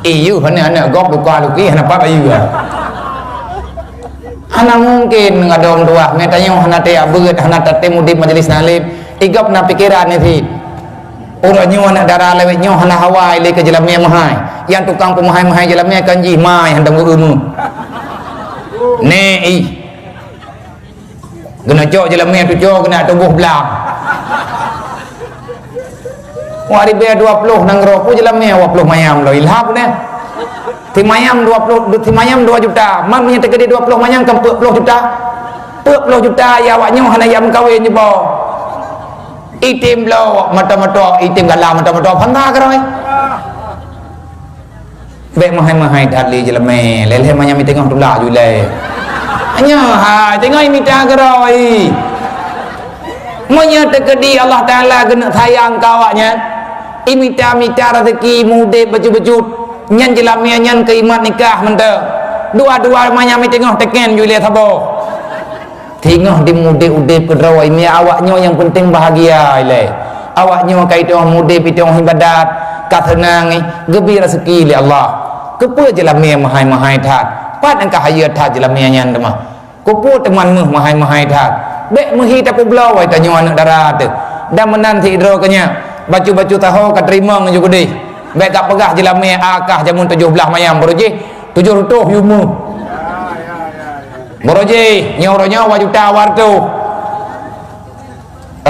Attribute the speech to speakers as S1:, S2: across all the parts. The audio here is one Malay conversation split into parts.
S1: Iyo hana gok duka luki hana apa ayu hana mungkin ngadom dua metanya hana te abet hana tate mudi majelis nalim igap na pikiran ni urang nyo nak darah lewet nyo hana hawai le ke jelamnya mahai yang tukang pemahai-mahai jelamnya kanji mai handang urumu ne kena cok jelamnya tu cok kena tubuh belang wari be 20 nang roku jelamnya 20 mayam lo ilham ne ti mayam 20 ti mayam 2 juta mam nya tegede 20 mayam kan 40 juta 40 juta ya awaknya hana yam kawin je bo itim lo mata-mata itim galah mata-mata phanda keroi be mahai-mahai dali jelame lele manya mi tengok tula ju le anya ha tengok mita keroi monya tekedi Allah Taala kena sayang kau awaknya imita-mita rezeki mude baju-baju nyan jelame nyan keimat nikah mende dua-dua manya mi tengok teken ju le thabo tengok di mude udip kedrawai mi awaknya yang penting bahagia ile awaknya kaitong mude pitong ibadat katenang gebi rezeki li Allah kepe jelame mahai-mahai that pat angka hayat that jelame nyan demah kepe teman meh mahai-mahai that bek mehi tak pulau ai tanyo anak darat dan menanti idro kenya baju-baju tahu katerima ngan juga deh bek kak pegah jelame akah jamun 17 mayam beroje 700 yumu Boroje nyauranya wajuta wartu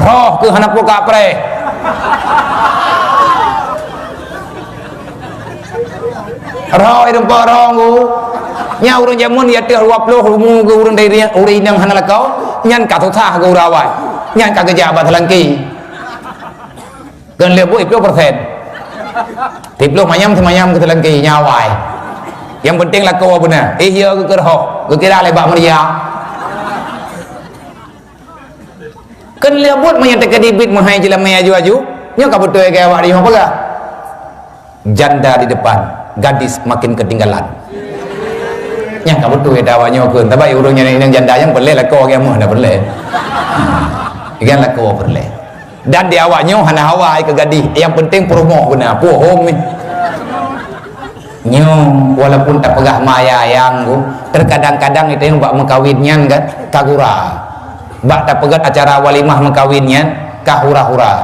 S1: roh ke hana puka pre roh itu porongku nyaurun jamun ya teh 20 rumu ke urang dari uri nang hana lakau nyan ka thah ke urawai nyan ka kerja bat langki kan lebu 10% 10 mayam ke langki nyawai yang penting lah kau benar iya ke roh ke kira lebak meria kan lebut menyatakan dibit mahai jelamnya aju-aju nya ka betul ke awak dia apa gak janda di depan gadis makin ketinggalan nya ka betul ke dawanya ke tapi urangnya yang janda yang boleh lah kau ke mah dah boleh ikan lah kau boleh dan di awaknya hana hawai ke gadis yang penting promo benar pohong ni nyong walaupun tak pegah maya yang terkadang-kadang itu yang bak mengkawinnya kan kagura bak tak pegat acara walimah mengkawinnya kahura-hura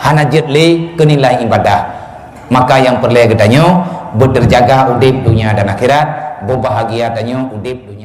S1: hana jetli kenilai ibadah maka yang perlu katanya berterjaga udip dunia dan akhirat berbahagia tanya udip dunia